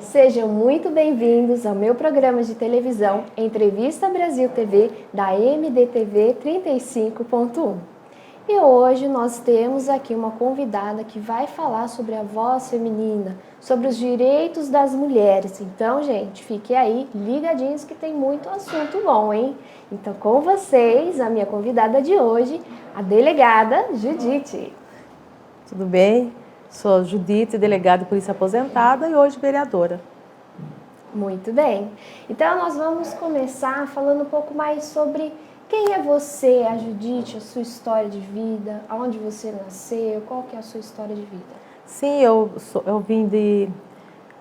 Sejam muito bem-vindos ao meu programa de televisão Entrevista Brasil TV da MDTV 35.1. E hoje nós temos aqui uma convidada que vai falar sobre a voz feminina, sobre os direitos das mulheres. Então, gente, fiquem aí ligadinhos que tem muito assunto bom, hein? Então, com vocês, a minha convidada de hoje, a delegada Judite. Tudo bem? Sou Judite, delegada de polícia aposentada e hoje vereadora. Muito bem. Então, nós vamos começar falando um pouco mais sobre quem é você, a Judite, a sua história de vida, aonde você nasceu, qual que é a sua história de vida? Sim,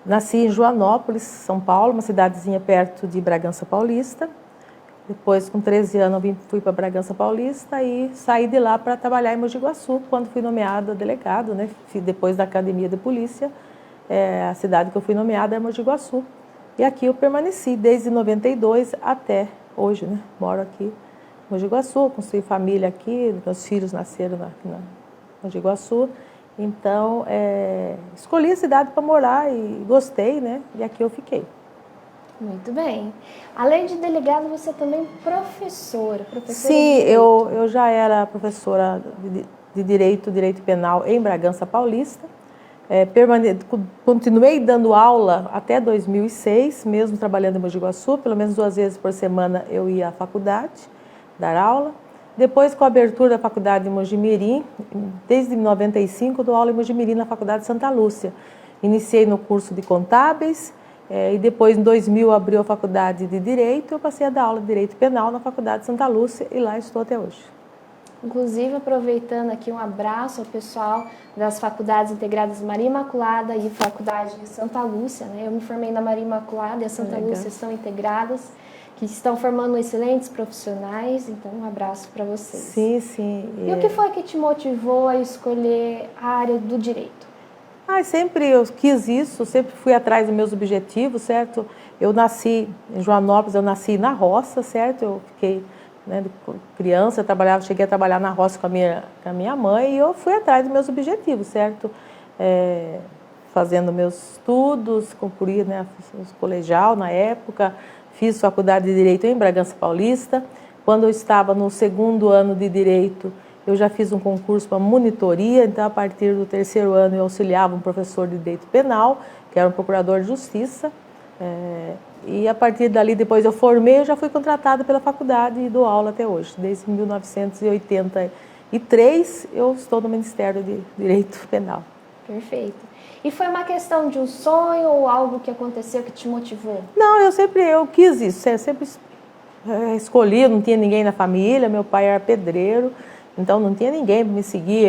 nasci em Joanópolis, São Paulo, uma cidadezinha perto de Bragança Paulista. Depois, com 13 anos, fui para Bragança Paulista e saí de lá para trabalhar em Mogi Guaçu, quando fui nomeada delegado, né? Depois da Academia de Polícia, a cidade que eu fui nomeada é Mogi Guaçu. E aqui eu permaneci desde 92 até hoje, né? Moro aqui em Mogi Guaçu, construí família aqui, meus filhos nasceram aqui na Mogi Guaçu. Então, escolhi a cidade para morar e gostei, né? E aqui eu fiquei. Muito bem. Além de delegado, você também é professora. Sim, eu já era professora de Direito Penal em Bragança Paulista. Continuei dando aula até 2006, mesmo trabalhando em Mogi Guaçu, pelo menos 2 vezes por semana eu ia à faculdade dar aula. Depois, com a abertura da faculdade de Mogi Mirim, desde 95 dou aula em Mogi Mirim na Faculdade de Santa Lúcia. Iniciei no curso de contábeis e depois, em 2000, abriu a faculdade de Direito. Eu passei a dar aula de Direito Penal na Faculdade de Santa Lúcia e lá estou até hoje. Inclusive, aproveitando aqui um abraço ao pessoal das Faculdades Integradas Maria Imaculada e Faculdade de Santa Lúcia, né? Eu me formei na Maria Imaculada e a Santa Lúcia são integradas, que estão formando excelentes profissionais, então um abraço para vocês. Sim, sim. E o que foi que te motivou a escolher a área do direito? Sempre eu quis isso, sempre fui atrás dos meus objetivos, certo? Eu nasci em Joanópolis, eu nasci na roça, certo? Eu fiquei, né, criança, cheguei a trabalhar na roça com a minha mãe e eu fui atrás dos meus objetivos, certo? Fazendo meus estudos, concluí, né, fiz colegial na época, fiz faculdade de Direito em Bragança Paulista. Quando eu estava no 2º ano de Direito, eu já fiz um concurso para monitoria, então a partir do 3º ano eu auxiliava um professor de Direito Penal, que era um procurador de Justiça, e a partir dali, depois eu formei, eu já fui contratada pela faculdade e dou aula até hoje. Desde 1983 eu estou no Ministério de Direito Penal. Perfeito. E foi uma questão de um sonho ou algo que aconteceu que te motivou? Não, eu quis isso, eu sempre escolhi, não tinha ninguém na família, meu pai era pedreiro, então não tinha ninguém para me seguir.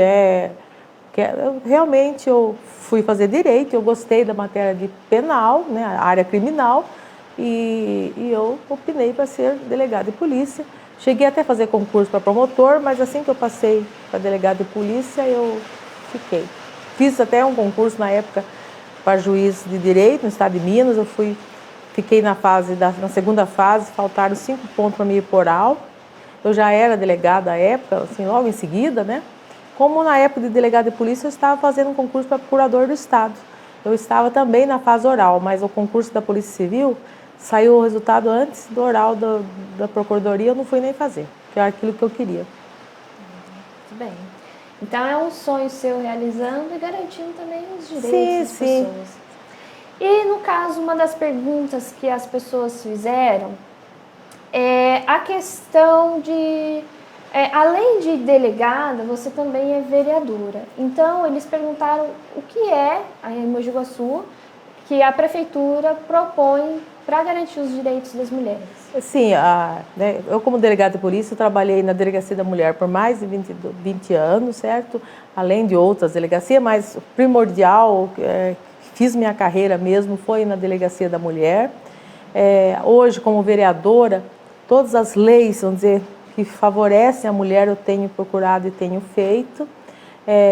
Realmente eu fui fazer direito, eu gostei da matéria de penal, né, a área criminal, e eu optei para ser delegada de polícia. Cheguei até a fazer concurso para promotor, mas assim que eu passei para delegada de polícia, eu fiquei. Fiz até um concurso na época para juiz de direito no estado de Minas, fiquei na 2ª fase, faltaram 5 pontos para me ir por oral. Eu já era delegada à época, assim, logo em seguida, né? Como na época de delegado de polícia, eu estava fazendo um concurso para procurador do Estado. Eu estava também na fase oral, mas o concurso da Polícia Civil saiu o resultado antes do oral da Procuradoria, eu não fui nem fazer, que era aquilo que eu queria. Muito bem. Então é um sonho seu realizando e garantindo também os direitos das pessoas. E no caso, uma das perguntas que as pessoas fizeram é a questão de, além de delegada, você também é vereadora. Então, eles perguntaram o que é a Mogi Guaçu que a prefeitura propõe para garantir os direitos das mulheres. Sim, eu como delegada de polícia, eu trabalhei na Delegacia da Mulher por mais de 20 anos, certo? Além de outras delegacias, mas o primordial, fiz minha carreira mesmo, foi na Delegacia da Mulher. Hoje, como vereadora, todas as leis, vamos dizer, que favorecem a mulher, eu tenho procurado e tenho feito.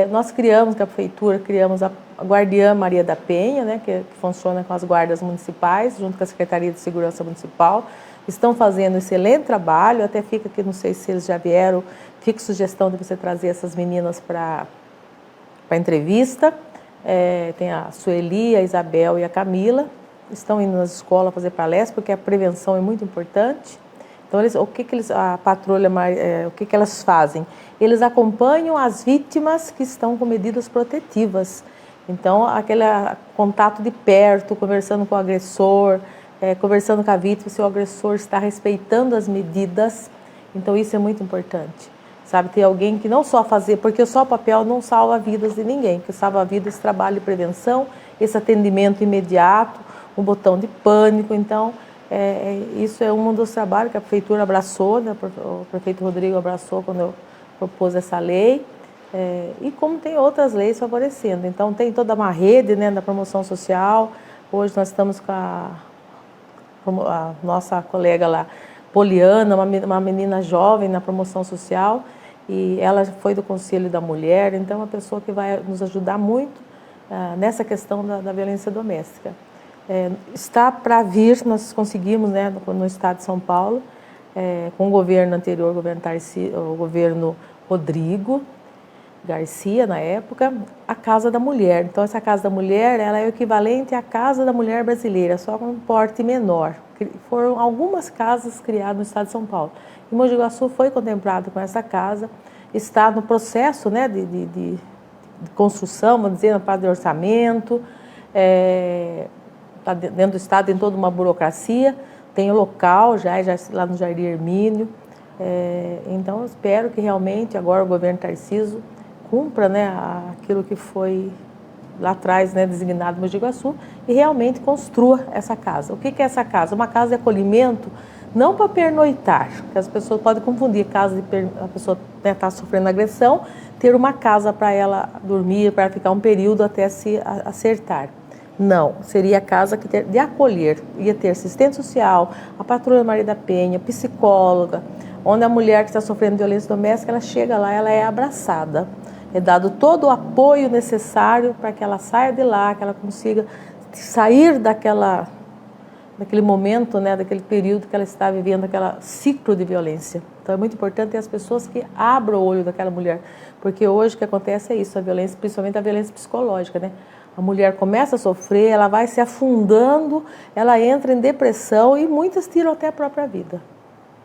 Nós criamos, com a Prefeitura, criamos a Guardiã Maria da Penha, né, que funciona com as guardas municipais, junto com a Secretaria de Segurança Municipal. Estão fazendo um excelente trabalho, até fica aqui, não sei se eles já vieram, fica sugestão de você trazer essas meninas para entrevista. Tem a Sueli, a Isabel e a Camila, estão indo nas escolas fazer palestra, porque a prevenção é muito importante. Então, a patrulha, o que elas fazem? Eles acompanham as vítimas que estão com medidas protetivas. Então, aquele contato de perto, conversando com o agressor, conversando com a vítima, se o agressor está respeitando as medidas. Então, isso é muito importante. Sabe, ter alguém que não só fazer, porque só o papel não salva vidas de ninguém, porque salva vidas esse trabalho de prevenção, esse atendimento imediato, um botão de pânico. Então, isso é um dos trabalhos que a Prefeitura abraçou, né? O prefeito Rodrigo abraçou quando eu propus essa lei, e como tem outras leis favorecendo. Então, tem toda uma rede, né, da promoção social. Hoje nós estamos com a nossa colega lá, Poliana, uma menina jovem na promoção social, e ela foi do Conselho da Mulher, então é uma pessoa que vai nos ajudar muito nessa questão da violência doméstica. Está para vir, nós conseguimos, né, no estado de São Paulo, com o governo anterior, o governo Rodrigo Garcia, na época, a Casa da Mulher. Então, essa Casa da Mulher, ela é o equivalente à Casa da Mulher brasileira, só com um porte menor. Foram algumas casas criadas no estado de São Paulo. E Mogi Guaçu foi contemplado com essa casa, está no processo, né, de construção, vamos dizer, na parte de orçamento, está dentro do estado, tem toda uma burocracia, tem o local já lá no Jardim Hermínio. Então, eu espero que realmente agora o governo Tarcísio cumpra, né, aquilo que foi lá atrás, né, designado Mogi Guaçu, e realmente construa essa casa. O que é essa casa? Uma casa de acolhimento, não para pernoitar, porque as pessoas podem confundir casa de a pessoa está sofrendo agressão, ter uma casa para ela dormir, para ficar um período até se acertar. Não, seria a casa de acolher, ia ter assistente social, a patrulha Maria da Penha, psicóloga, onde a mulher que está sofrendo violência doméstica, ela chega lá, ela é abraçada. É dado todo o apoio necessário para que ela saia de lá, que ela consiga sair daquele momento, né, daquele período que ela está vivendo, aquele ciclo de violência. Então é muito importante ter as pessoas que abram o olho daquela mulher, porque hoje o que acontece é isso, a violência, principalmente a violência psicológica, né? A mulher começa a sofrer, ela vai se afundando, ela entra em depressão e muitas tiram até a própria vida,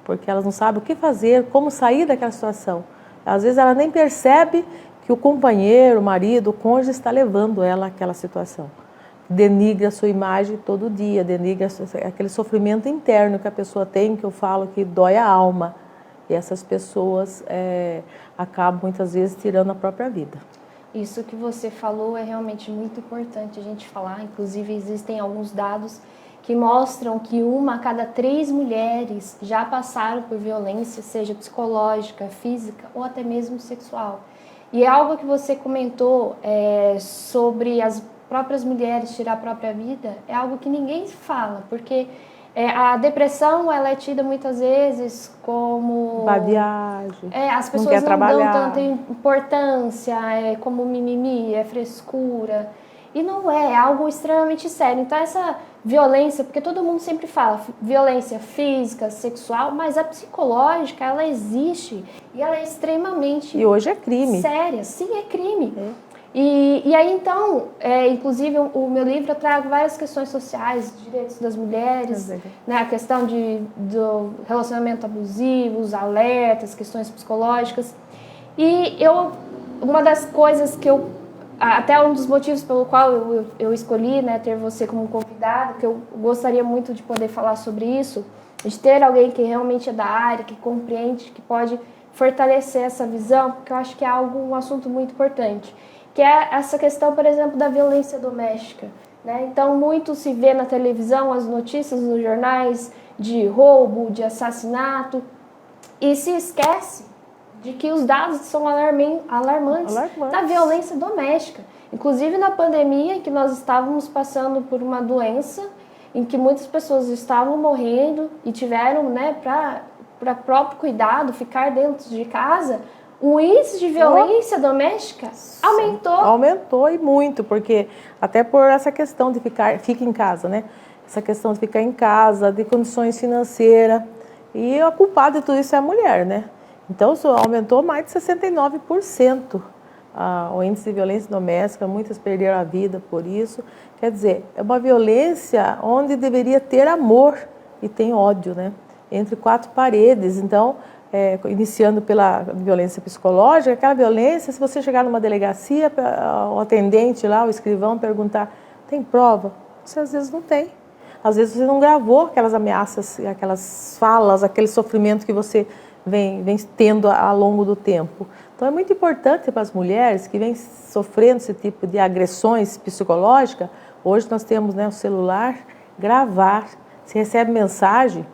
porque elas não sabem o que fazer, como sair daquela situação. Às vezes ela nem percebe que o companheiro, o marido, o cônjuge está levando ela àquela situação. Denigra a sua imagem todo dia, denigra aquele sofrimento interno que a pessoa tem, que eu falo que dói a alma. E essas pessoas acabam muitas vezes tirando a própria vida. Isso que você falou é realmente muito importante a gente falar. Inclusive, existem alguns dados que mostram que 1 a cada 3 mulheres já passaram por violência, seja psicológica, física ou até mesmo sexual. E é algo que você comentou sobre as próprias mulheres tirar a própria vida, é algo que ninguém fala, porque a depressão ela é tida muitas vezes como... Vadiagem, as pessoas não dão tanta importância, como mimimi, frescura. E não é algo extremamente sério. Então essa violência, porque todo mundo sempre fala violência física, sexual, mas a psicológica, ela existe e ela é extremamente... E hoje é crime. Séria, sim, é crime. E aí então, inclusive o meu livro eu trago várias questões sociais, direitos das mulheres, né, a questão do relacionamento abusivo, os alertas, questões psicológicas. E uma das coisas que até um dos motivos pelo qual eu escolhi, né, ter você como convidado, que eu gostaria muito de poder falar sobre isso, de ter alguém que realmente é da área, que compreende, que pode fortalecer essa visão, porque eu acho que é um assunto muito importante, que é essa questão, por exemplo, da violência doméstica, né? Então, muito se vê na televisão, as notícias nos jornais de roubo, de assassinato, e se esquece de que os dados são alarmantes da violência doméstica. Inclusive na pandemia, em que nós estávamos passando por uma doença, em que muitas pessoas estavam morrendo e tiveram, né, para próprio cuidado, ficar dentro de casa, o índice de violência doméstica aumentou. Aumentou e muito, porque até por essa questão de fica em casa, né? Essa questão de ficar em casa, de condições financeiras. E a culpada de tudo isso é a mulher, né? Então, isso aumentou mais de 69% o índice de violência doméstica, muitas perderam a vida por isso. Quer dizer, é uma violência onde deveria ter amor e tem ódio, né? Entre quatro paredes. Então, iniciando pela violência psicológica, aquela violência, se você chegar numa delegacia, o atendente lá, o escrivão, perguntar, tem prova? Você às vezes não tem. Às vezes você não gravou aquelas ameaças, aquelas falas, aquele sofrimento que você vem tendo ao longo do tempo. Então é muito importante para as mulheres que vêm sofrendo esse tipo de agressões psicológicas. Hoje nós temos, né, o celular, gravar. Se recebe mensagem,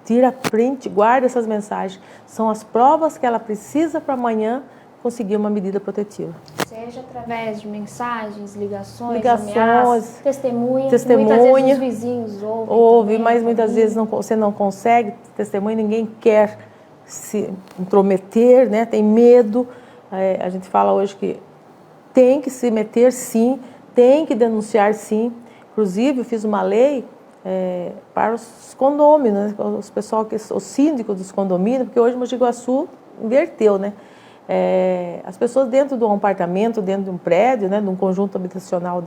tira print, guarda essas mensagens. São as provas que ela precisa para amanhã conseguir uma medida protetiva. Seja através de mensagens, ligações, ameaças, testemunha. Muitas vezes os vizinhos ouvem, mas muitas vezes você não consegue testemunha, ninguém quer se intrometer, né? Tem medo. A gente fala hoje que tem que se meter sim, tem que denunciar sim. Inclusive, eu fiz uma lei para os condôminos, né? Os síndicos dos condomínios, porque hoje Mogi Guaçu inverteu, né? As pessoas dentro de um apartamento, dentro de um prédio, né, de um conjunto habitacional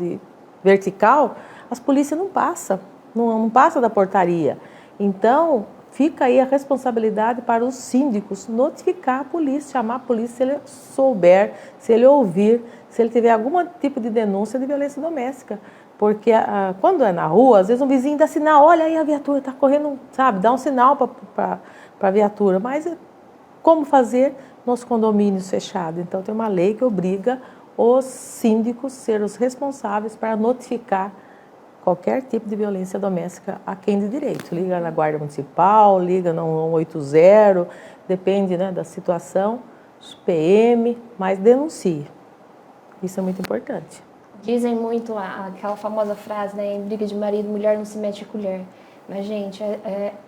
vertical, as polícias não passam, não passa da portaria. Então, fica aí a responsabilidade para os síndicos notificar a polícia, chamar a polícia se ele souber, se ele ouvir, se ele tiver algum tipo de denúncia de violência doméstica. Porque quando é na rua, às vezes um vizinho dá sinal, olha aí a viatura está correndo, sabe, dá um sinal para a viatura, mas como fazer nos condomínios fechados? Então tem uma lei que obriga os síndicos a ser os responsáveis para notificar qualquer tipo de violência doméstica a quem de direito. Liga na Guarda Municipal, liga no 180, depende, né, da situação, PM, mas denuncie. Isso é muito importante. Dizem muito aquela famosa frase, né, em briga de marido, mulher não se mete a colher. Mas, gente,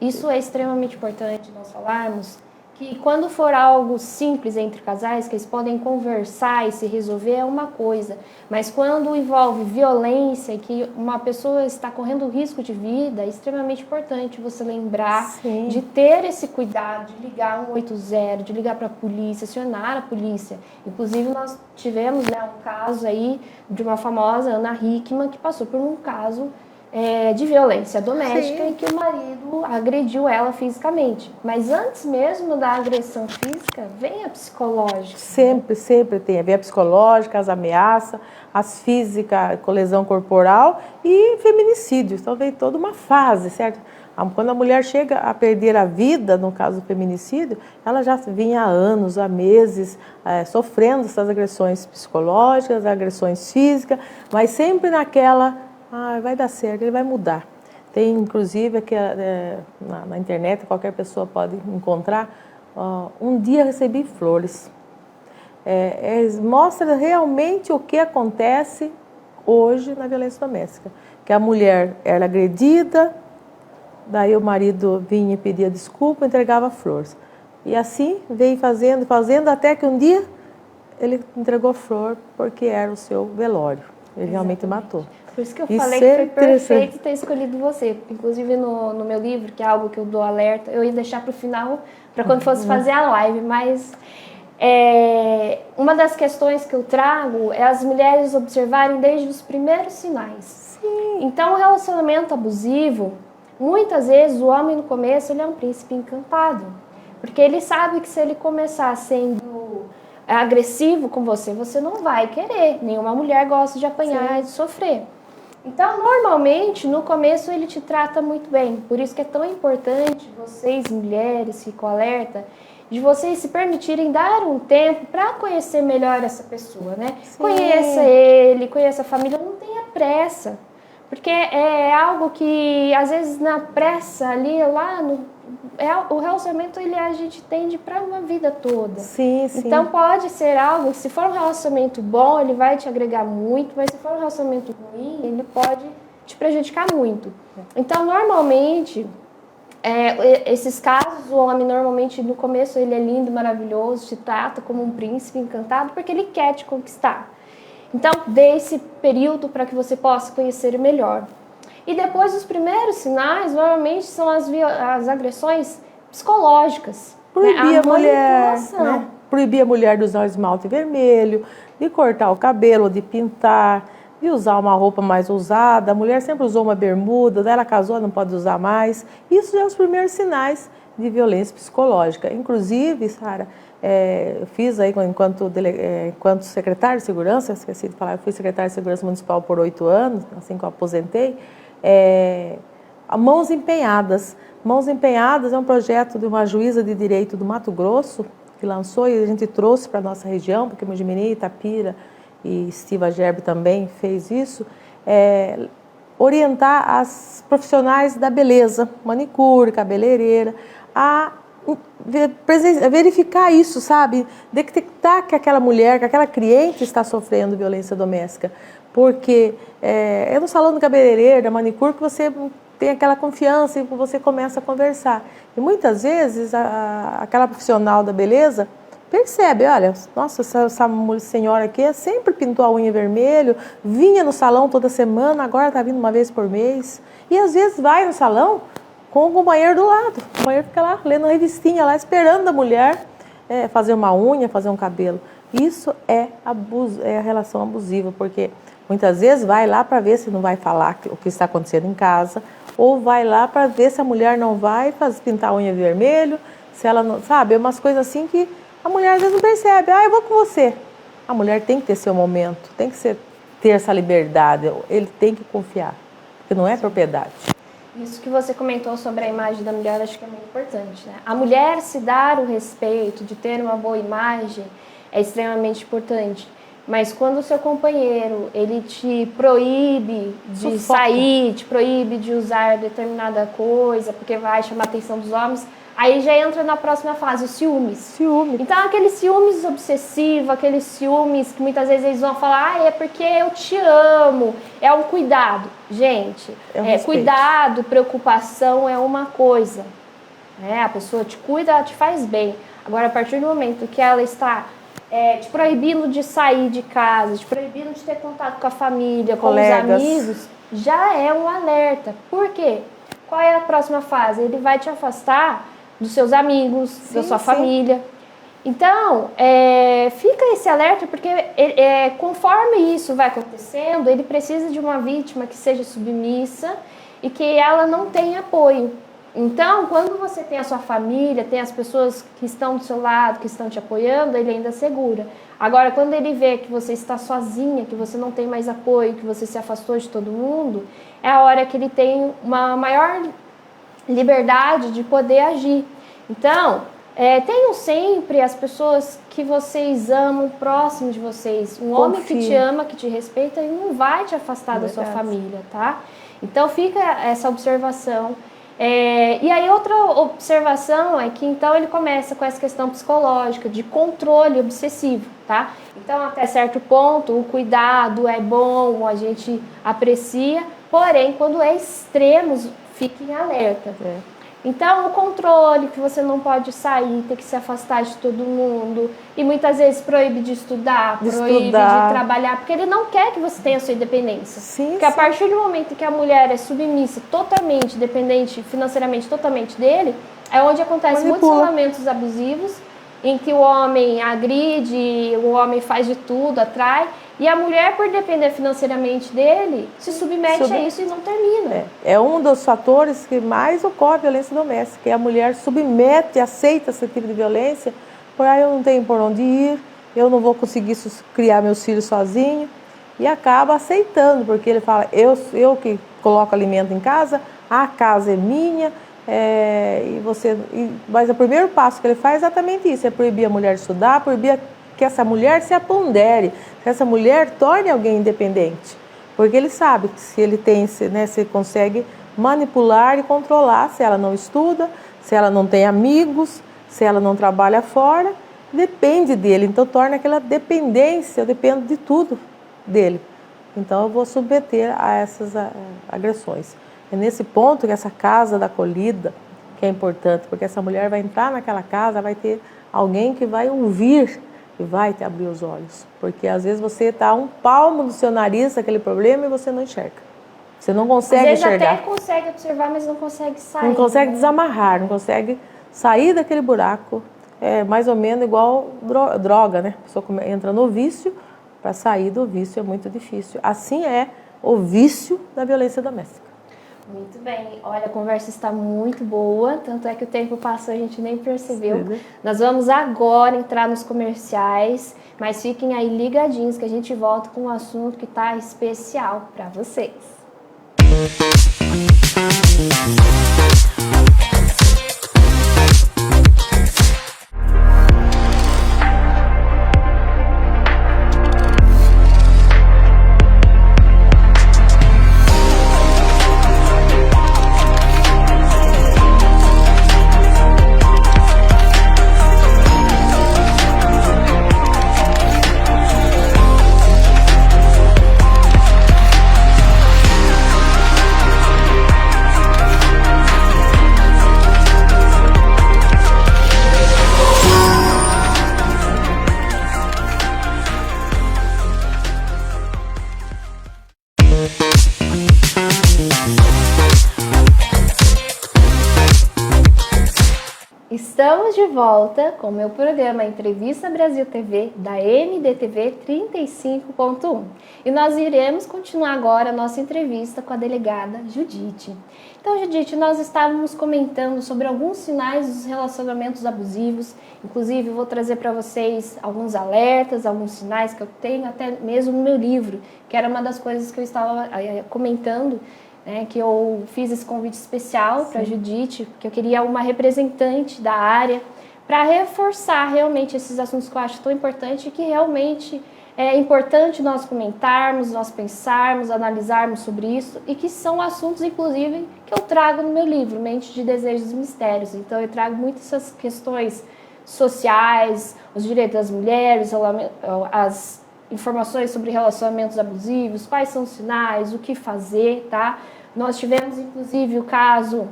isso é extremamente importante nós falarmos, que quando for algo simples entre casais, que eles podem conversar e se resolver, é uma coisa. Mas quando envolve violência, que uma pessoa está correndo risco de vida, é extremamente importante você lembrar Sim. de ter esse cuidado, de ligar 180, de ligar para a polícia, acionar a polícia. Inclusive, nós tivemos, né, um caso aí de uma famosa Ana Hickman, que passou por um caso de violência doméstica Sim. em que o marido agrediu ela fisicamente. Mas antes mesmo da agressão física, vem a psicológica. Sempre, sempre tem. Vem a psicológica, as ameaças, as físicas, com lesão corporal e feminicídio. Então vem toda uma fase, certo? Quando a mulher chega a perder a vida, no caso do feminicídio, ela já vinha há anos, há meses, sofrendo essas agressões psicológicas, agressões físicas, mas sempre naquela... vai dar certo, ele vai mudar. Tem, inclusive, aqui, na internet, qualquer pessoa pode encontrar, um dia recebi flores. Mostra realmente o que acontece hoje na violência doméstica. Que a mulher era agredida, daí o marido vinha e pedia desculpa, entregava flores. E assim, veio fazendo, até que um dia ele entregou flor porque era o seu velório. Ele realmente matou. Por isso que eu falei que foi perfeito ter escolhido você. Inclusive no meu livro, que é algo que eu dou alerta, eu ia deixar para o final, para quando fosse fazer a live, mas uma das questões que eu trago é as mulheres observarem desde os primeiros sinais. Sim. Então, o relacionamento abusivo, muitas vezes o homem no começo ele é um príncipe encantado, porque ele sabe que se ele começar sendo agressivo com você, você não vai querer. Nenhuma mulher gosta de apanhar e de sofrer. Então, normalmente, no começo ele te trata muito bem. Por isso que é tão importante vocês, mulheres, ficam alerta, de vocês se permitirem dar um tempo para conhecer melhor essa pessoa, né? Sim. Conheça ele, conheça a família, não tenha pressa. Porque é algo que, às vezes, na pressa ali, o relacionamento a gente tende para uma vida toda. Sim, sim. Então pode ser algo, se for um relacionamento bom, ele vai te agregar muito, mas se for um relacionamento ruim, ele pode te prejudicar muito. Então, normalmente, esses casos, o homem normalmente no começo ele é lindo, maravilhoso, te trata como um príncipe encantado porque ele quer te conquistar. Então, dê esse período para que você possa conhecer melhor. E depois, os primeiros sinais, normalmente, são as agressões psicológicas. Proibir a mulher, manipulação. Proibir a mulher de usar esmalte vermelho, de cortar o cabelo, de pintar, de usar uma roupa mais ousada. A mulher sempre usou uma bermuda, daí ela casou, não pode usar mais. Isso já é os primeiros sinais de violência psicológica. Inclusive, Sara, eu fiz aí enquanto secretária de segurança, esqueci de falar, eu fui secretária de segurança municipal por 8 anos, assim que eu aposentei, Mãos Empenhadas. Mãos Empenhadas é um projeto de uma juíza de direito do Mato Grosso, que lançou e a gente trouxe para a nossa região, porque Mojimirim, Itapira e Estiva Gerbe também fez isso, orientar as profissionais da beleza, manicure, cabeleireira, a verificar isso, sabe? Detectar que aquela mulher, que aquela cliente está sofrendo violência doméstica. Porque é no salão do cabeleireiro, da manicure, que você tem aquela confiança e você começa a conversar. E muitas vezes aquela profissional da beleza percebe, olha, nossa, essa senhora aqui sempre pintou a unha vermelho, vinha no salão toda semana, agora está vindo uma vez por mês. E às vezes vai no salão com o companheiro do lado. O companheiro fica lá, lendo a revistinha, lá esperando a mulher fazer uma unha, fazer um cabelo. Isso é a relação abusiva, porque muitas vezes vai lá para ver se não vai falar o que está acontecendo em casa, ou vai lá para ver se a mulher não vai pintar a unha vermelho, se ela não, sabe, é umas coisas assim que a mulher às vezes não percebe. Eu vou com você. A mulher tem que ter seu momento, tem que ter essa liberdade, ele tem que confiar, porque não é propriedade. Isso que você comentou sobre a imagem da mulher, acho que é muito importante, né? A mulher se dar o respeito de ter uma boa imagem é extremamente importante. Mas quando o seu companheiro, ele te proíbe de sair, te proíbe de usar determinada coisa, porque vai chamar a atenção dos homens, aí já entra na próxima fase, os ciúmes. Ciúme. Então, aqueles ciúmes obsessivos, aqueles ciúmes que muitas vezes eles vão falar, é porque eu te amo, é um cuidado. Gente, cuidado, preocupação é uma coisa. A pessoa te cuida, ela te faz bem. Agora, a partir do momento que ela está te proibindo de sair de casa, te proibindo de ter contato com a família, com os amigos, já é um alerta. Por quê? Qual é a próxima fase? Ele vai te afastar dos seus amigos, da sua família. Então, fica esse alerta, porque conforme isso vai acontecendo, ele precisa de uma vítima que seja submissa e que ela não tenha apoio. Então, quando você tem a sua família, tem as pessoas que estão do seu lado, que estão te apoiando, ele ainda segura. Agora, quando ele vê que você está sozinha, que você não tem mais apoio, que você se afastou de todo mundo, é a hora que ele tem uma maior liberdade de poder agir. Então, tenham sempre as pessoas que vocês amam próximo de vocês. Um homem que te ama, que te respeita, ele não vai te afastar da sua família, tá? Então, fica essa observação. E aí outra observação é que então ele começa com essa questão psicológica de controle obsessivo, tá? Então até certo ponto o cuidado é bom, a gente aprecia, porém quando é extremos, fique em alerta. Então o controle, que você não pode sair, tem que se afastar de todo mundo, e muitas vezes proíbe de estudar, proíbe de trabalhar, porque ele não quer que você tenha a sua independência. Porque a partir do momento que a mulher é submissa, totalmente dependente financeiramente, totalmente dele, é onde acontecem muitos relacionamentos abusivos, em que o homem agride, o homem faz de tudo, atrai, e a mulher, por depender financeiramente dele, se submete a isso e não termina. É um dos fatores que mais ocorre violência doméstica, que a mulher submete, aceita esse tipo de violência, por aí eu não tenho por onde ir, eu não vou conseguir criar meus filhos sozinho, e acaba aceitando, porque ele fala, eu que coloco alimento em casa, a casa é minha, mas o primeiro passo que ele faz é exatamente isso, é proibir a mulher de estudar, proibir que essa mulher se apondere, que essa mulher torne alguém independente. Porque ele sabe que se ele se consegue manipular e controlar, se ela não estuda, se ela não tem amigos, se ela não trabalha fora, depende dele. Então torna aquela dependência, eu dependo de tudo dele. Então eu vou submeter a essas agressões. É nesse ponto que essa casa da acolhida, que é importante, porque essa mulher vai entrar naquela casa, vai ter alguém que vai ouvir e vai te abrir os olhos. Porque às vezes você está a um palmo do seu nariz daquele problema e você não enxerga. Você não consegue enxergar. Às vezes até consegue observar, mas não consegue sair. Não consegue desamarrar, não consegue sair daquele buraco. É mais ou menos igual droga, né? A pessoa entra no vício, para sair do vício é muito difícil. Assim é o vício da violência doméstica. Muito bem. Olha, a conversa está muito boa, tanto é que o tempo passou, a gente nem percebeu. Sim. Nós vamos agora entrar nos comerciais, mas fiquem aí ligadinhos que a gente volta com um assunto que está especial para vocês. Estamos de volta com o meu programa Entrevista Brasil TV da MDTV 35.1 e nós iremos continuar agora a nossa entrevista com a delegada Judite. Então, Judite, nós estávamos comentando sobre alguns sinais dos relacionamentos abusivos, inclusive vou trazer para vocês alguns alertas, alguns sinais que eu tenho até mesmo no meu livro, que era uma das coisas que eu estava comentando, que eu fiz esse convite especial para a Judite, que eu queria uma representante da área para reforçar realmente esses assuntos que eu acho tão importantes e que realmente é importante nós comentarmos, nós pensarmos, analisarmos sobre isso e que são assuntos, inclusive, que eu trago no meu livro, Mente de Desejos e Mistérios. Então, eu trago muitas essas questões sociais, os direitos das mulheres, as informações sobre relacionamentos abusivos, quais são os sinais, o que fazer, tá? Nós tivemos, inclusive, o caso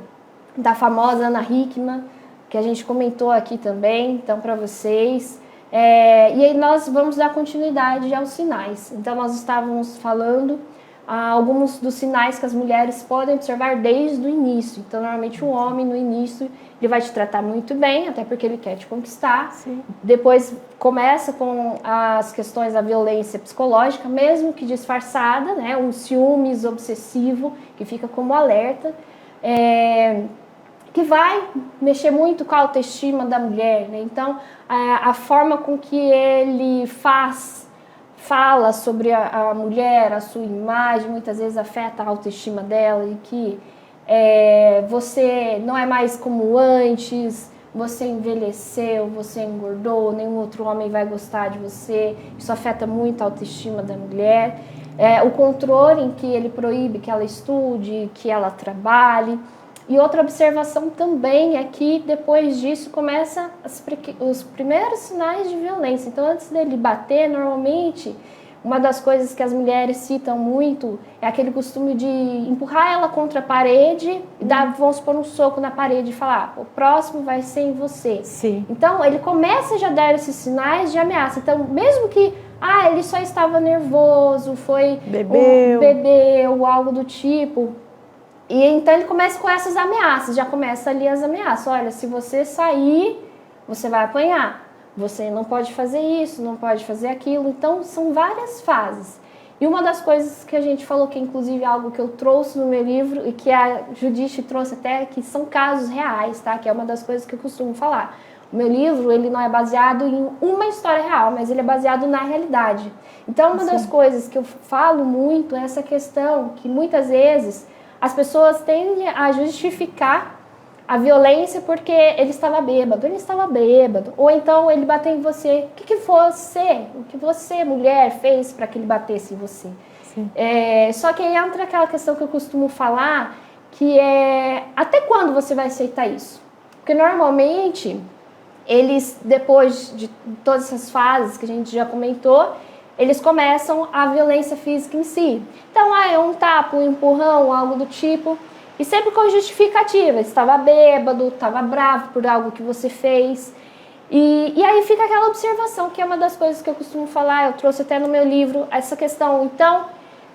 da famosa Ana Hickman, que a gente comentou aqui também, então, para vocês. E aí nós vamos dar continuidade aos sinais. Então, nós estávamos falando alguns dos sinais que as mulheres podem observar desde o início. Então, normalmente, o homem, no início, ele vai te tratar muito bem, até porque ele quer te conquistar. Sim. Depois, começa com as questões da violência psicológica, mesmo que disfarçada, né? Um ciúmes obsessivo, que fica como alerta, que vai mexer muito com a autoestima da mulher, né? Então, a forma com que ele fala sobre a mulher, a sua imagem, muitas vezes afeta a autoestima dela e que você não é mais como antes, você envelheceu, você engordou, nenhum outro homem vai gostar de você. Isso afeta muito a autoestima da mulher. O controle em que ele proíbe que ela estude, que ela trabalhe. E outra observação também é que depois disso começa os primeiros sinais de violência. Então, antes dele bater, normalmente, uma das coisas que as mulheres citam muito é aquele costume de empurrar ela contra a parede e vamos pôr um soco na parede e falar, o próximo vai ser em você. Sim. Então, ele começa já a dar esses sinais de ameaça. Então, mesmo que ele só estava nervoso, bebeu, algo do tipo. E então ele começa com essas ameaças, já começa ali as ameaças. Olha, se você sair, você vai apanhar. Você não pode fazer isso, não pode fazer aquilo. Então, são várias fases. E uma das coisas que a gente falou, que é inclusive algo que eu trouxe no meu livro e que a Judite trouxe até, que são casos reais, tá? Que é uma das coisas que eu costumo falar. O meu livro, ele não é baseado em uma história real, mas ele é baseado na realidade. Então, uma das coisas que eu falo muito é essa questão que muitas vezes as pessoas tendem a justificar a violência porque ele estava bêbado, ou então ele bateu em você. O que você, mulher, fez para que ele batesse em você? Só que aí entra aquela questão que eu costumo falar, que é até quando você vai aceitar isso? Porque normalmente, eles, depois de todas essas fases que a gente já comentou, eles começam a violência física em si. Então, é um tapa, um empurrão, algo do tipo. E sempre com justificativa, estava bêbado, estava bravo por algo que você fez. E aí fica aquela observação, que é uma das coisas que eu costumo falar, eu trouxe até no meu livro, essa questão. Então,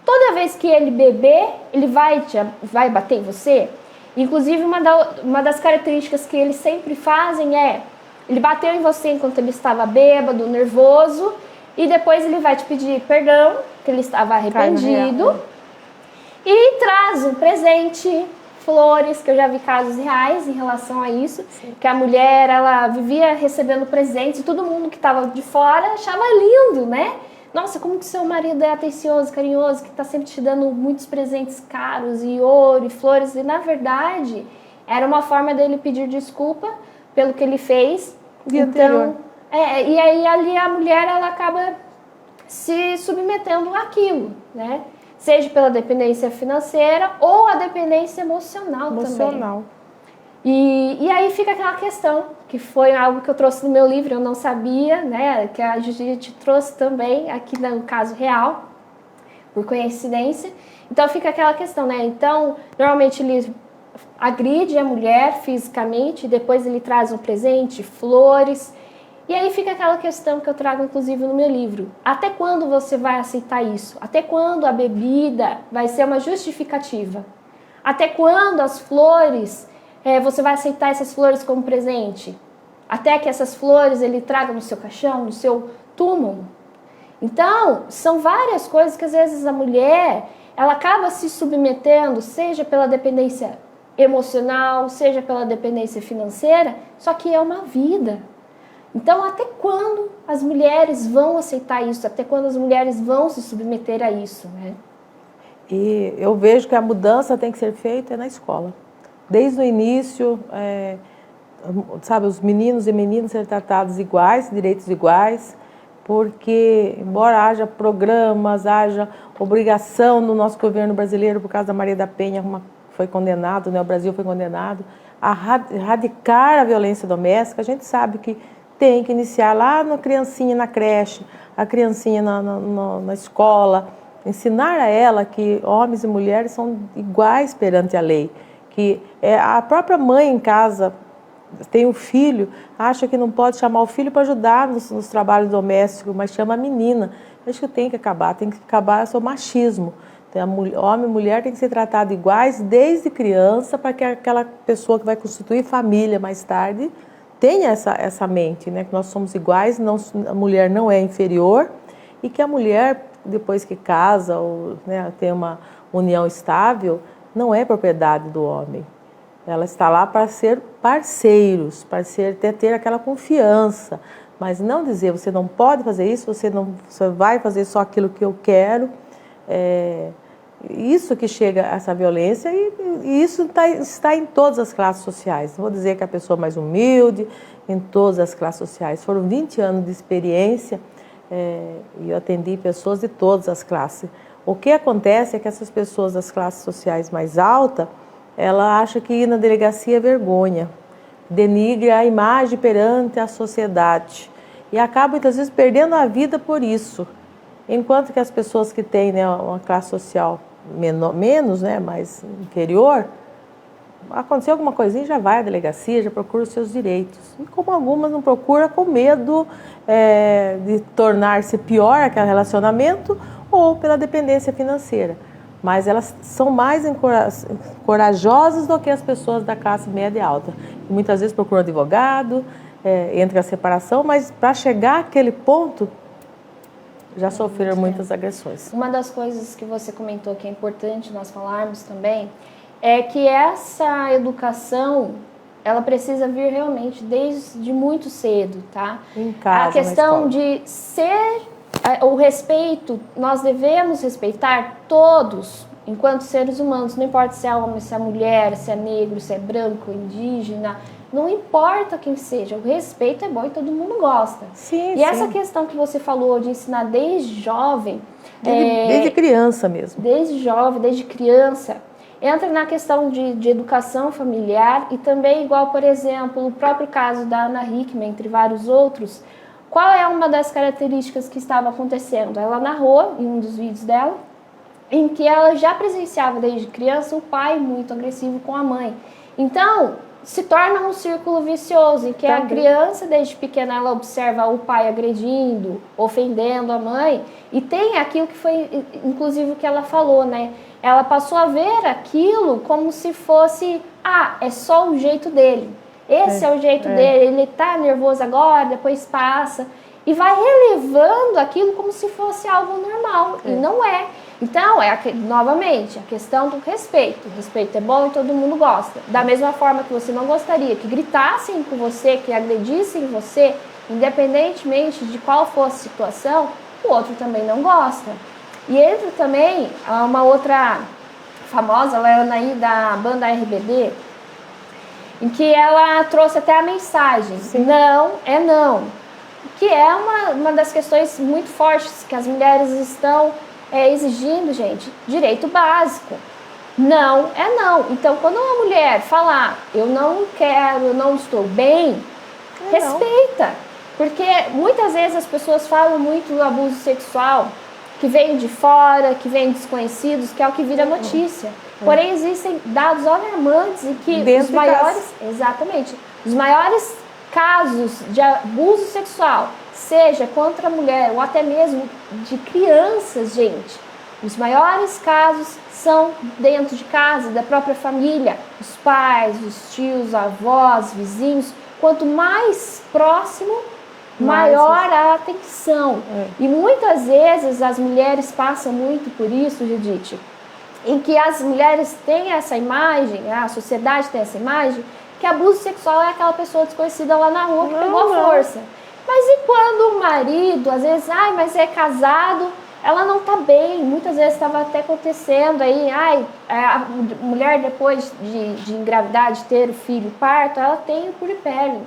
toda vez que ele beber, ele vai bater em você? Inclusive, uma das características que eles sempre fazem é, ele bateu em você enquanto ele estava bêbado, nervoso, e depois ele vai te pedir perdão, que ele estava arrependido, e traz um presente, flores, que eu já vi casos reais em relação a isso, sim, que a mulher, ela vivia recebendo presentes, e todo mundo que estava de fora achava lindo, né? Nossa, como que seu marido é atencioso, carinhoso, que está sempre te dando muitos presentes caros, e ouro, e flores, e na verdade, era uma forma dele pedir desculpa pelo que ele fez. Então, e aí ali a mulher, ela acaba se submetendo àquilo, né? Seja pela dependência financeira ou a dependência emocional também. E aí fica aquela questão, que foi algo que eu trouxe no meu livro, eu não sabia, né? Que a Judite trouxe também aqui no caso real, por coincidência. Então fica aquela questão, né? Então, normalmente ele agride a mulher fisicamente, depois ele traz um presente, flores. E aí fica aquela questão que eu trago, inclusive, no meu livro. Até quando você vai aceitar isso? Até quando a bebida vai ser uma justificativa? Até quando as flores, você vai aceitar essas flores como presente? Até que essas flores ele traga no seu caixão, no seu túmulo? Então, são várias coisas que às vezes a mulher, ela acaba se submetendo, seja pela dependência emocional, seja pela dependência financeira, só que é uma vida. Então, até quando as mulheres vão aceitar isso? Até quando as mulheres vão se submeter a isso, né? E eu vejo que a mudança tem que ser feita na escola. Desde o início, sabe, os meninos e meninas serem tratados iguais, direitos iguais, porque, embora haja programas, haja obrigação no nosso governo brasileiro, por causa da Maria da Penha, foi condenado, né? O Brasil foi condenado, a erradicar a violência doméstica, a gente sabe que tem que iniciar lá na criancinha na creche, a criancinha na escola, ensinar a ela que homens e mulheres são iguais perante a lei, que a própria mãe em casa tem um filho, acha que não pode chamar o filho para ajudar nos trabalhos domésticos, mas chama a menina. Acho que tem que acabar o seu machismo. Então, homem e mulher tem que ser tratados iguais desde criança, para que aquela pessoa que vai constituir família mais tarde tenha essa mente, né? Que nós somos iguais, a mulher não é inferior, e que a mulher, depois que casa ou, né, tem uma união estável, não é propriedade do homem. Ela está lá para ser parceiros, para ter aquela confiança, mas não dizer, você não pode fazer isso, você vai fazer só aquilo que eu quero. Isso que chega a essa violência, e isso está em todas as classes sociais. Não vou dizer que a pessoa mais humilde, em todas as classes sociais. Foram 20 anos de experiência e eu atendi pessoas de todas as classes. O que acontece é que essas pessoas das classes sociais mais altas, ela acha que ir na delegacia é vergonha, denigre a imagem perante a sociedade e acaba muitas vezes perdendo a vida por isso. Enquanto que as pessoas que têm, né, uma classe social menos, né, mais inferior, aconteceu alguma coisinha, já vai à delegacia, já procura os seus direitos. E como algumas não procuram, com medo de tornar-se pior aquele relacionamento ou pela dependência financeira. Mas elas são mais corajosas do que as pessoas da classe média e alta. E muitas vezes procuram advogado, entra a separação, mas para chegar àquele ponto, já sofreram muitas agressões. Uma das coisas que você comentou que é importante nós falarmos também é que essa educação, ela precisa vir realmente desde muito cedo, tá? Em casa, a questão de ser o respeito, nós devemos respeitar todos, enquanto seres humanos, não importa se é homem, se é mulher, se é negro, se é branco, indígena, não importa quem seja, o respeito é bom e todo mundo gosta. Sim, e essa questão que você falou de ensinar desde jovem... Desde criança mesmo. Desde jovem, desde criança, entra na questão de educação familiar e também igual, por exemplo, o próprio caso da Ana Hickman, entre vários outros. Qual é uma das características que estava acontecendo? Ela narrou em um dos vídeos dela em que ela já presenciava desde criança o pai muito agressivo com a mãe. Então, se torna um círculo vicioso, em que a criança, desde pequena, ela observa o pai agredindo, ofendendo a mãe, e tem aquilo que foi, inclusive, o que ela falou, né? Ela passou a ver aquilo como se fosse, é só o jeito dele. Esse é o jeito dele, ele tá nervoso agora, depois passa. E vai relevando aquilo como se fosse algo normal, e não é. Então, novamente, a questão do respeito. O respeito é bom e todo mundo gosta. Da mesma forma que você não gostaria que gritassem com você, que agredissem você, independentemente de qual fosse a situação, o outro também não gosta. E entra também uma outra famosa, ela é Anaí, da banda RBD, em que ela trouxe até a mensagem, não é não. Que é uma das questões muito fortes que as mulheres estão exigindo, gente, direito básico. Não é não. Então, quando uma mulher falar, eu não quero, eu não estou bem, respeita. Porque muitas vezes as pessoas falam muito do abuso sexual, que vem de fora, que vem desconhecidos, que é o que vira notícia. Porém, existem dados alarmantes em que os maiores... Exatamente. Os maiores casos de abuso sexual, seja contra a mulher ou até mesmo de crianças, gente, os maiores casos são dentro de casa, da própria família, os pais, os tios, avós, vizinhos. Quanto mais próximo, maior a atenção. E muitas vezes as mulheres passam muito por isso, Judite, em que as mulheres têm essa imagem, a sociedade tem essa imagem, que abuso sexual é aquela pessoa desconhecida lá na rua que pegou a força. Mas e quando o marido, às vezes, mas é casado, ela não tá bem, muitas vezes estava até acontecendo aí, a mulher depois de engravidar, de ter o filho, parto, ela tem o puerpério.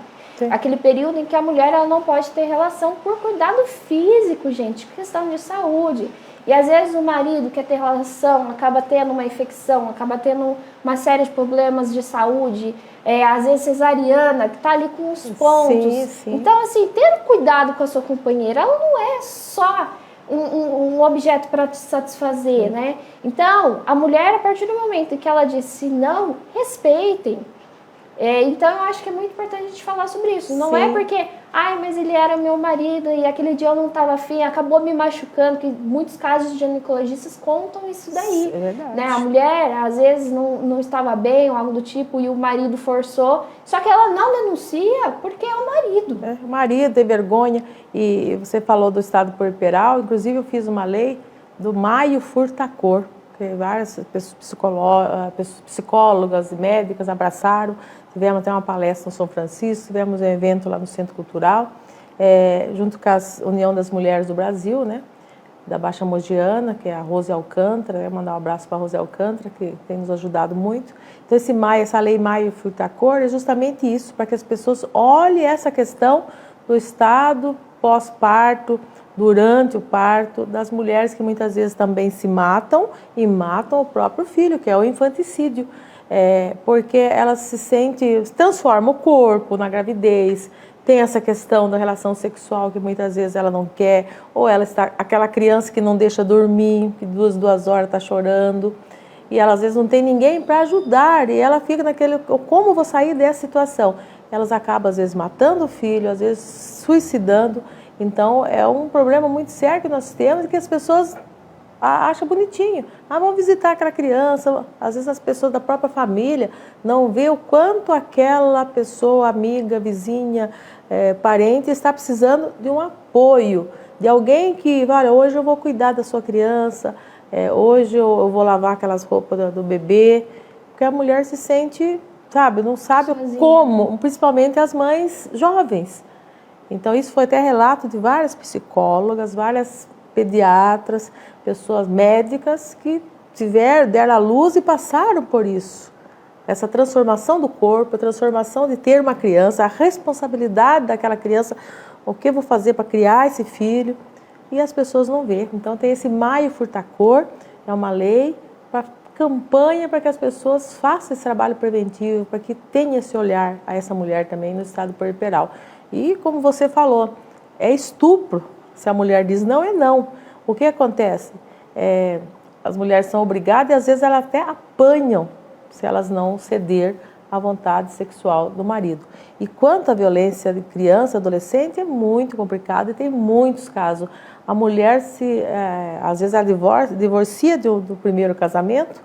Aquele período em que a mulher ela não pode ter relação por cuidado físico, gente, questão de saúde. E às vezes o marido quer ter relação, acaba tendo uma infecção, acaba tendo uma série de problemas de saúde, às vezes cesariana, que está ali com os pontos. Então, assim, ter cuidado com a sua companheira, ela não é só um objeto para te satisfazer, né? Então, a mulher, a partir do momento que ela disse não, respeitem. Então, eu acho que é muito importante a gente falar sobre isso. Não é porque, mas ele era meu marido e aquele dia eu não estava afim, acabou me machucando, que muitos casos de ginecologistas contam isso daí. É verdade. Né? A mulher, às vezes, não estava bem ou algo do tipo e o marido forçou, só que ela não denuncia porque é o marido. O marido tem vergonha. E você falou do estado puerperal, inclusive eu fiz uma lei do Maio Furta-Cor, que várias psicólogas e médicas abraçaram. Tivemos até uma palestra no São Francisco, tivemos um evento lá no Centro Cultural, junto com a União das Mulheres do Brasil, né, da Baixa Mogiana, que é a Rose Alcântara, mandar um abraço para a Rose Alcântara, que tem nos ajudado muito. Então, essa lei Maio Furta-Cor é justamente isso, para que as pessoas olhem essa questão do estado pós-parto, durante o parto, das mulheres que muitas vezes também se matam e matam o próprio filho, que é o infanticídio. Porque ela transforma o corpo na gravidez, tem essa questão da relação sexual que muitas vezes ela não quer, ou ela está aquela criança que não deixa dormir, que 2 horas está chorando, e ela às vezes não tem ninguém para ajudar, e ela fica naquele, como vou sair dessa situação? Elas acabam às vezes matando o filho, às vezes suicidando. Então é um problema muito sério que nós temos, que as pessoas acha bonitinho. Vamos visitar aquela criança. Às vezes as pessoas da própria família não vê o quanto aquela pessoa, amiga, vizinha, parente, está precisando de um apoio, de alguém que, olha, hoje eu vou cuidar da sua criança, hoje eu vou lavar aquelas roupas do bebê, porque a mulher se sente, não sabe sozinha, como, principalmente as mães jovens. Então isso foi até relato de várias psicólogas, várias pediatras, pessoas médicas que deram à luz e passaram por isso. Essa transformação do corpo, a transformação de ter uma criança, a responsabilidade daquela criança, o que eu vou fazer para criar esse filho, e as pessoas não vê. Então tem esse Maio Furta-Cor, é uma lei, para campanha para que as pessoas façam esse trabalho preventivo, para que tenha esse olhar a essa mulher também no estado puerperal. E como você falou, é estupro. Se a mulher diz não, é não. O que acontece? as mulheres são obrigadas e às vezes elas até apanham se elas não ceder à vontade sexual do marido. E quanto à violência de criança, adolescente, é muito complicado e tem muitos casos. A mulher, às vezes, ela divorcia do primeiro casamento,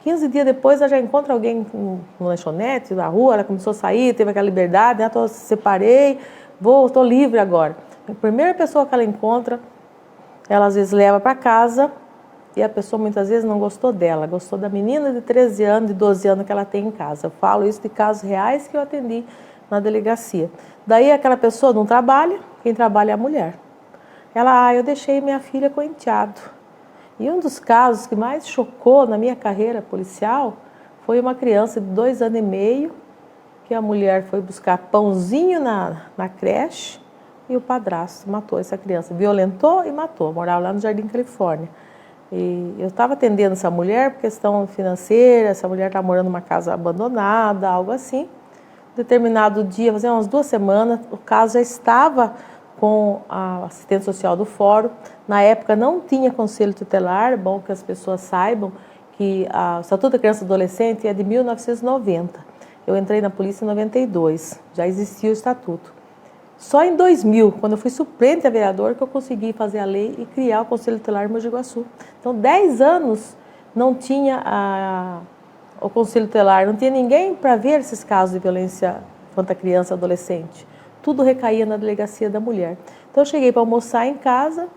15 dias depois ela já encontra alguém no lanchonete, na rua, ela começou a sair, teve aquela liberdade, separei, estou livre agora. A primeira pessoa que ela encontra, ela às vezes leva para casa e a pessoa muitas vezes não gostou dela, gostou da menina de 13 anos, de 12 anos que ela tem em casa. Eu falo isso de casos reais que eu atendi na delegacia. Daí aquela pessoa não trabalha, quem trabalha é a mulher. Ela, eu deixei minha filha com o enteado. E um dos casos que mais chocou na minha carreira policial foi uma criança de 2 anos e meio, que a mulher foi buscar pãozinho na creche e o padrasto matou essa criança, violentou e matou. Morava lá no Jardim Califórnia. E eu estava atendendo essa mulher por questão financeira, essa mulher estava morando numa casa abandonada, algo assim. Determinado dia, fazia umas 2 semanas, o caso já estava com a assistente social do fórum. Na época não tinha conselho tutelar, é bom que as pessoas saibam que o Estatuto da Criança e Adolescente é de 1990. Eu entrei na polícia em 92, já existia o estatuto. Só em 2000, quando eu fui suplente a vereador, que eu consegui fazer a lei e criar o Conselho Tutelar em Mogi Guaçu. Então, 10 anos não tinha o Conselho Tutelar, não tinha ninguém para ver esses casos de violência contra a criança e adolescente. Tudo recaía na delegacia da mulher. Então, eu cheguei para almoçar em casa,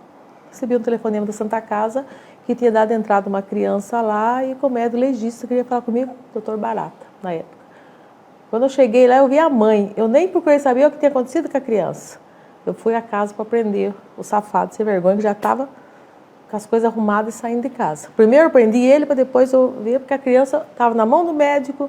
recebi um telefonema da Santa Casa, que tinha dado entrada uma criança lá e, como médico legista, queria falar comigo, doutor Barata, na época. Quando eu cheguei lá, eu vi a mãe. Eu nem procurei saber o que tinha acontecido com a criança. Eu fui à casa para prender o safado sem vergonha, que já estava com as coisas arrumadas e saindo de casa. Primeiro eu prendi ele, para depois eu ver, porque a criança estava na mão do médico.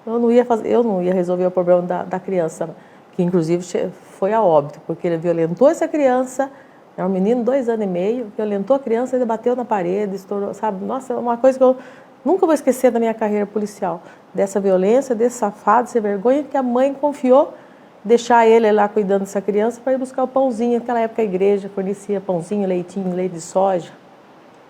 Eu não ia resolver o problema da criança, que inclusive foi a óbito, porque ele violentou essa criança. É um menino de 2 anos e meio, violentou a criança, ele bateu na parede, estourou, sabe? Nossa, é uma coisa que eu nunca vou esquecer da minha carreira policial, dessa violência, desse safado, sem vergonha, que a mãe confiou deixar ele lá cuidando dessa criança para ir buscar o pãozinho. Naquela época a igreja fornecia pãozinho, leitinho, leite de soja.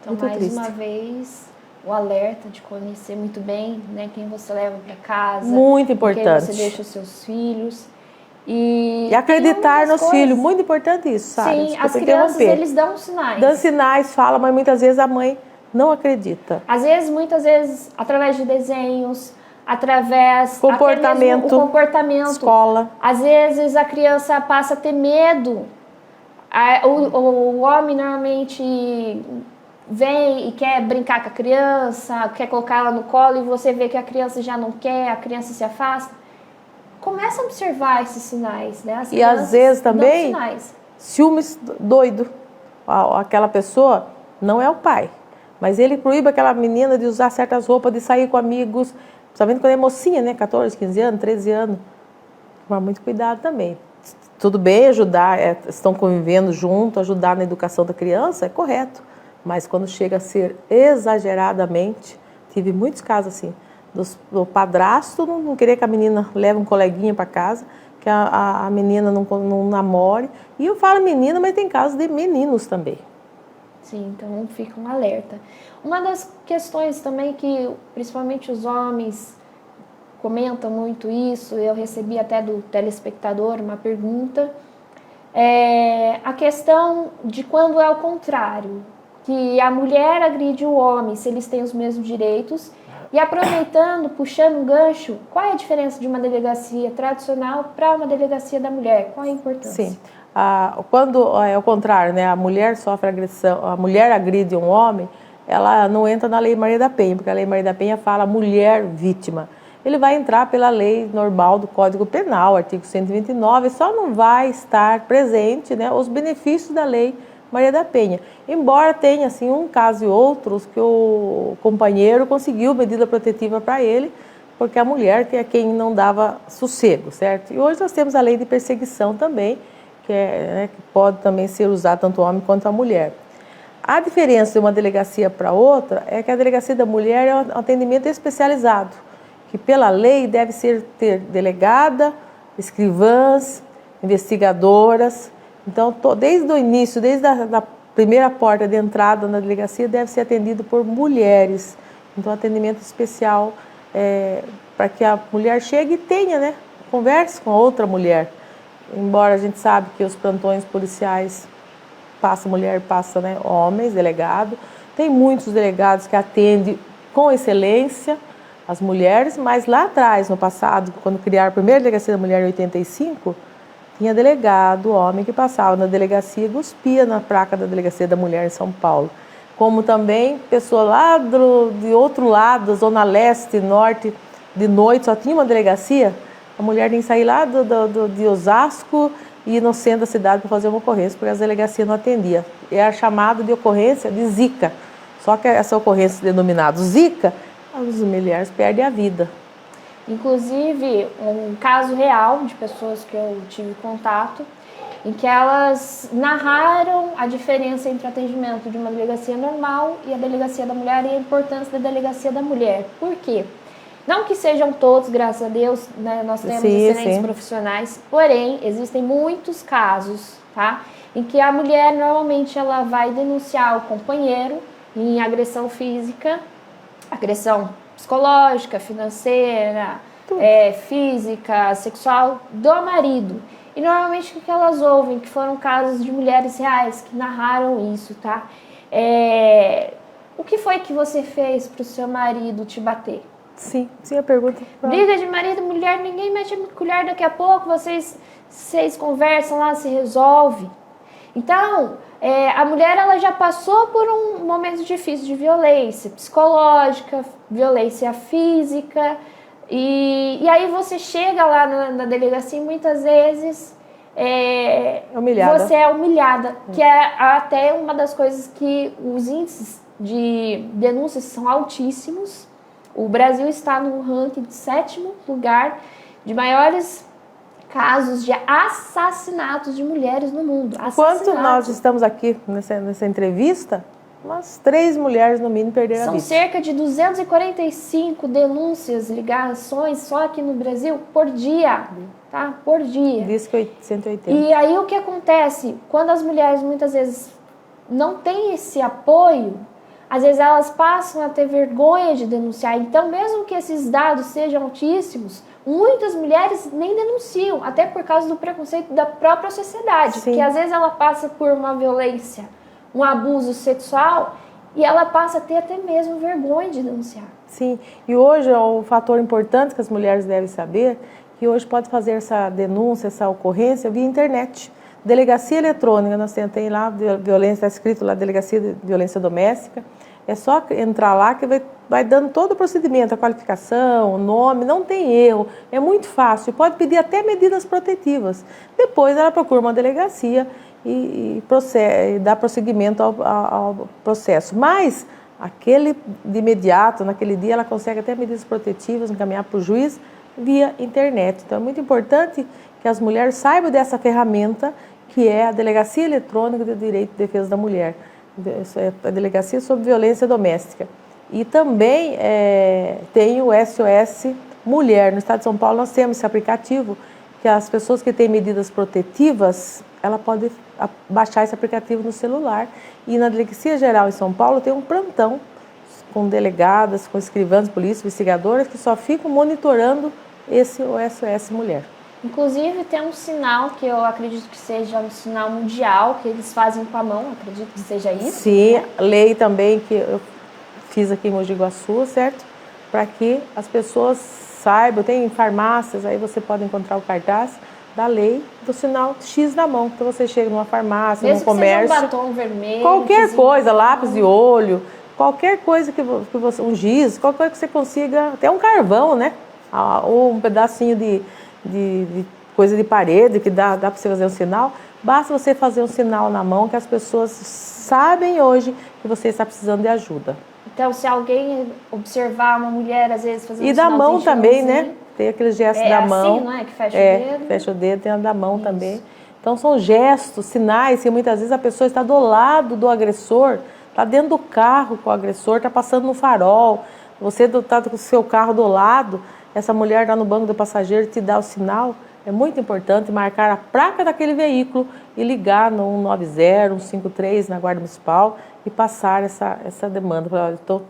Então, muito mais triste. uma vez, o alerta de conhecer muito bem, né, quem você leva para casa. Muito importante. Quem você deixa os seus filhos. E acreditar nos filhos, muito importante isso, sabe? Sim, as crianças, eles dão sinais. Dão sinais, falam, mas muitas vezes a mãe não acredita. Muitas vezes, através de desenhos, através comportamento, até mesmo o comportamento. Escola. Às vezes a criança passa a ter medo. O homem normalmente vem e quer brincar com a criança, quer colocar ela no colo e você vê que a criança já não quer, a criança se afasta. Começa a observar esses sinais, né? E às vezes também ciúmes doido. Aquela pessoa não é o pai, mas ele proíbe aquela menina de usar certas roupas, de sair com amigos, principalmente quando é mocinha, né? 14, 15 anos, 13 anos. Tomar muito cuidado também. Tudo bem ajudar, estão convivendo junto, ajudar na educação da criança, é correto. Mas quando chega a ser exageradamente, tive muitos casos assim, do padrasto não querer que a menina leve um coleguinha para casa, que a menina não namore. E eu falo menina, mas tem casos de meninos também. Sim, então fica um alerta. Uma das questões também que, principalmente os homens, comentam muito isso, eu recebi até do telespectador uma pergunta, é a questão de quando é o contrário, que a mulher agride o homem, se eles têm os mesmos direitos. E aproveitando, puxando um gancho, qual é a diferença de uma delegacia tradicional para uma delegacia da mulher? Qual é a importância? Sim, quando é o contrário, né? A mulher sofre agressão, a mulher agride um homem, ela não entra na Lei Maria da Penha, porque a Lei Maria da Penha fala mulher vítima. Ele vai entrar pela lei normal do Código Penal, artigo 129, só não vai estar presente, né, os benefícios da Lei Maria da Penha. Embora tenha assim, um caso e outros que o companheiro conseguiu medida protetiva para ele, porque a mulher que é quem não dava sossego, certo? E hoje nós temos a lei de perseguição também, que pode também ser usada tanto o homem quanto a mulher. A diferença de uma delegacia para outra é que a delegacia da mulher é um atendimento especializado, que pela lei deve ter delegada, escrivãs, investigadoras. Então, desde o início, desde a primeira porta de entrada na delegacia deve ser atendido por mulheres. Então, atendimento especial para que a mulher chegue e tenha, né, converse com outra mulher. Embora a gente sabe que os plantões policiais passa mulher, passa, né, homens, delegado. Tem muitos delegados que atendem com excelência as mulheres, mas lá atrás, no passado, quando criaram a primeira delegacia da mulher em 85, tinha delegado, homem, que passava na delegacia e cuspia na placa da delegacia da mulher em São Paulo. Como também pessoa lá de outro lado, da zona leste, norte, de noite, só tinha uma delegacia, a mulher tem que sair lá de Osasco e ir no centro da cidade para fazer uma ocorrência, porque as delegacias não atendiam. Era chamado de ocorrência de Zika. Só que essa ocorrência denominada Zika, as mulheres perdem a vida. Inclusive, um caso real de pessoas que eu tive contato, em que elas narraram a diferença entre o atendimento de uma delegacia normal e a delegacia da mulher e a importância da delegacia da mulher. Por quê? Não que sejam todos, graças a Deus, né, nós temos excelentes profissionais, porém, existem muitos casos, tá, em que a mulher, normalmente, ela vai denunciar o companheiro em agressão física, agressão psicológica, financeira, física, sexual, do marido. E normalmente o que elas ouvem, que foram casos de mulheres reais que narraram isso, tá? O que foi que você fez para o seu marido te bater? Sim, a pergunta. Briga de marido e mulher, ninguém mete a colher, daqui a pouco vocês conversam lá, se resolve. Então, a mulher ela já passou por um momento difícil de violência psicológica, violência física, e aí você chega lá na delegacia e muitas vezes você é humilhada, que é até uma das coisas que os índices de denúncias são altíssimos. O Brasil está no ranking de 7º lugar de maiores casos de assassinatos de mulheres no mundo. Enquanto nós estamos aqui nessa entrevista, umas 3 mulheres no mínimo perderam a vida. São cerca de 245 denúncias, ligações só aqui no Brasil por dia, tá? Por dia. Diz que 180. E aí o que acontece? Quando as mulheres muitas vezes não têm esse apoio, às vezes elas passam a ter vergonha de denunciar. Então, mesmo que esses dados sejam altíssimos, muitas mulheres nem denunciam, até por causa do preconceito da própria sociedade. Sim. Que às vezes ela passa por uma violência, um abuso sexual, e ela passa a ter até mesmo vergonha de denunciar. Sim, e hoje o fator importante que as mulheres devem saber, que hoje pode fazer essa denúncia, essa ocorrência via internet. Delegacia eletrônica, nós temos lá, violência, está escrito lá, Delegacia de Violência Doméstica. É só entrar lá que vai dando todo o procedimento, a qualificação, o nome, não tem erro, é muito fácil. Pode pedir até medidas protetivas. Depois ela procura uma delegacia e dá prosseguimento ao processo. Mas, de imediato, naquele dia, ela consegue até medidas protetivas, encaminhar para o juiz via internet. Então é muito importante que as mulheres saibam dessa ferramenta que é a Delegacia Eletrônica de Direito de Defesa da Mulher, a Delegacia sobre Violência Doméstica. E também tem o SOS Mulher. No estado de São Paulo nós temos esse aplicativo que as pessoas que têm medidas protetivas, ela pode baixar esse aplicativo no celular. E na Delegacia Geral em São Paulo tem um plantão com delegadas, com escrivãs, polícia, investigadoras que só ficam monitorando esse SOS Mulher. Inclusive tem um sinal que eu acredito que seja um sinal mundial, que eles fazem com a mão, acredito que seja isso. Sim, né? Lei também que eu fiz aqui em Mogi Guaçu, certo? Para que as pessoas saibam, tem farmácias, aí você pode encontrar o cartaz da lei do sinal X na mão. Então você chega numa farmácia, num comércio. Seja um batom vermelho. Qualquer coisa, lápis de olho, qualquer coisa que você, um giz, qualquer coisa que você consiga, até um carvão, né? Ou um pedacinho de coisa de parede que dá para você fazer um sinal, basta você fazer um sinal na mão que as pessoas sabem hoje que você está precisando de ajuda. Então, se alguém observar uma mulher, às vezes, fazendo um sinal... E da mão também, né? Tem aquele gesto da mão. Assim, não é? Que fecha o dedo. Fecha o dedo, tem a da mão também. Então, são gestos, sinais, que muitas vezes a pessoa está do lado do agressor, está dentro do carro com o agressor, está passando no farol, você está com o seu carro do lado, essa mulher lá no banco do passageiro te dá o sinal, É muito importante marcar a placa daquele veículo e ligar no 190, 153 na Guarda Municipal e passar essa demanda. Então,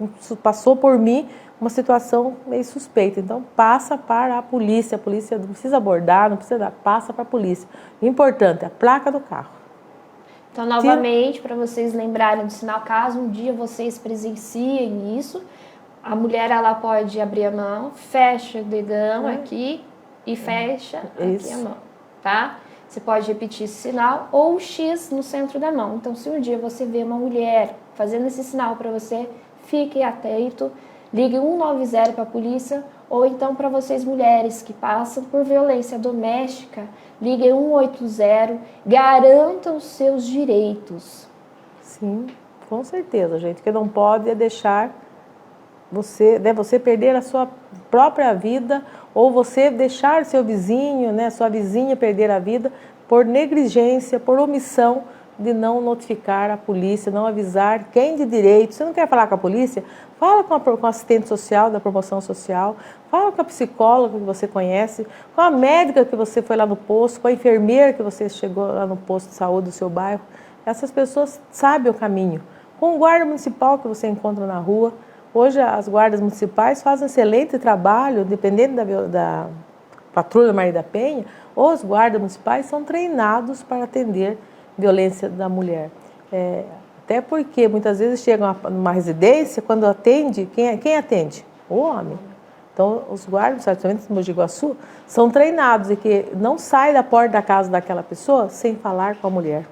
passou por mim uma situação meio suspeita, então passa para a polícia não precisa abordar, não precisa dar, passa para a polícia. O importante é a placa do carro. Então, novamente, para vocês lembrarem do sinal, caso um dia vocês presenciem isso, a mulher ela pode abrir a mão, fecha o dedão aqui e fecha aqui a mão, tá? Você pode repetir esse sinal ou o X no centro da mão. Então, se um dia você vê uma mulher fazendo esse sinal para você, fique atento, ligue 190 para a polícia, ou então para vocês mulheres que passam por violência doméstica, ligue 180, garantam os seus direitos. Sim, com certeza, gente. O que não pode é deixar você perder a sua própria vida ou você deixar seu vizinho, sua vizinha perder a vida por negligência, por omissão de não notificar a polícia, não avisar quem de direito. Você não quer falar com a polícia? Fala com o assistente social da promoção social, fala com a psicóloga que você conhece, com a médica que você foi lá no posto, com a enfermeira que você chegou lá no posto de saúde do seu bairro. Essas pessoas sabem o caminho. Com o guarda municipal que você encontra na rua. Hoje as guardas municipais fazem um excelente trabalho, dependendo da Patrulha Maria da Penha, os guardas municipais são treinados para atender violência da mulher. Até porque muitas vezes chegam numa residência, quando atende, quem atende? O homem. Então os guardas, certamente no Mogi Guaçu, são treinados e que não sai da porta da casa daquela pessoa sem falar com a mulher.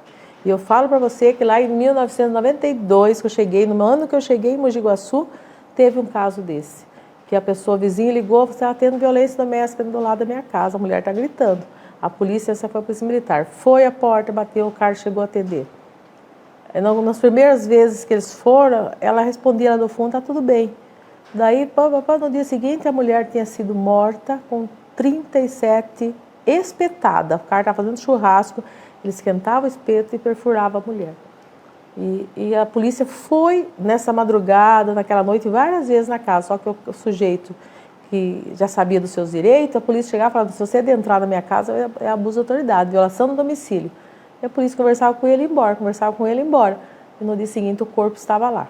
E eu falo para você que lá em 1992, no ano que eu cheguei em Mogi Guaçu, teve um caso desse, que a pessoa vizinha ligou, você está tendo violência doméstica do lado da minha casa, a mulher está gritando. A polícia, essa foi a polícia militar, foi à porta, bateu, o cara chegou a atender. Nas primeiras vezes que eles foram, ela respondia lá do fundo, está tudo bem. Daí, no dia seguinte, a mulher tinha sido morta com 37 espetadas. O cara estava fazendo churrasco, ele esquentava o espeto e perfurava a mulher. E a polícia foi nessa madrugada, naquela noite, várias vezes na casa, só que o sujeito que já sabia dos seus direitos, a polícia chegava e falava, se você entrar na minha casa, é abuso de autoridade, violação do domicílio. E a polícia conversava com ele e ia embora, E no dia seguinte o corpo estava lá.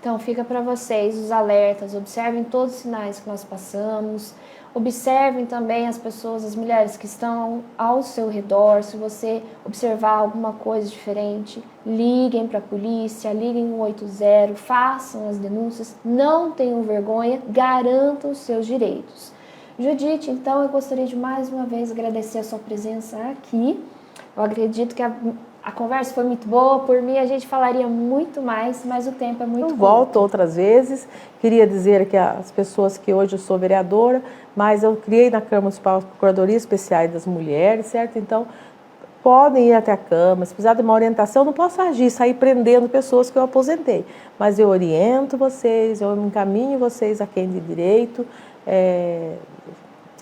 Então fica para vocês os alertas, observem todos os sinais que nós passamos, observem também as pessoas, as mulheres que estão ao seu redor. Se você observar alguma coisa diferente, liguem para a polícia, liguem 180, façam as denúncias, não tenham vergonha, garantam os seus direitos. Judite, então eu gostaria de mais uma vez agradecer a sua presença aqui. Eu acredito que a conversa foi muito boa, por mim a gente falaria muito mais, mas o tempo é muito curto. Eu volto outras vezes, queria dizer que as pessoas que hoje eu sou vereadora, mas eu criei na Câmara Municipal Procuradoria Especiais das Mulheres, certo? Então, podem ir até a Câmara, se precisar de uma orientação, eu não posso agir, sair prendendo pessoas que eu aposentei, mas eu oriento vocês, eu encaminho vocês a quem de direito,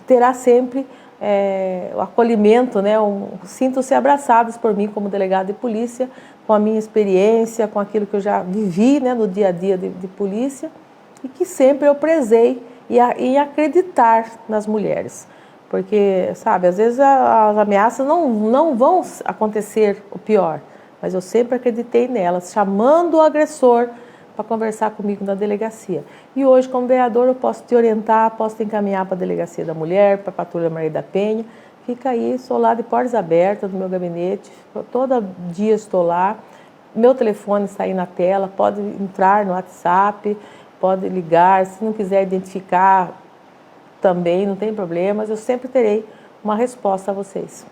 terá sempre o acolhimento, sintam-se abraçados por mim como delegado de polícia, com a minha experiência, com aquilo que eu já vivi no dia a dia de polícia e que sempre eu prezei em acreditar nas mulheres. Porque, sabe, às vezes as ameaças não vão acontecer o pior, mas eu sempre acreditei nelas, chamando o agressor para conversar comigo na delegacia. E hoje, como vereador, eu posso te orientar, posso te encaminhar para a Delegacia da Mulher, para a Patrulha Maria da Penha. Fica aí, sou lá de portas abertas no meu gabinete, todo dia estou lá. Meu telefone está aí na tela, pode entrar no WhatsApp, pode ligar, se não quiser identificar também, não tem problema, mas eu sempre terei uma resposta a vocês.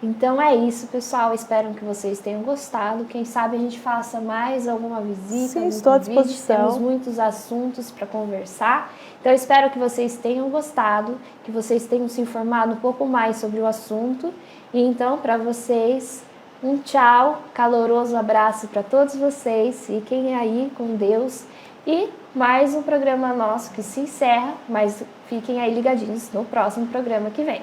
Então é isso, pessoal. Espero que vocês tenham gostado. Quem sabe a gente faça mais alguma visita. Sim, estou à disposição. Temos muitos assuntos para conversar. Então espero que vocês tenham gostado, que vocês tenham se informado um pouco mais sobre o assunto. E então, para vocês, um tchau, caloroso abraço para todos vocês. Fiquem aí com Deus. E mais um programa nosso que se encerra, mas fiquem aí ligadinhos no próximo programa que vem.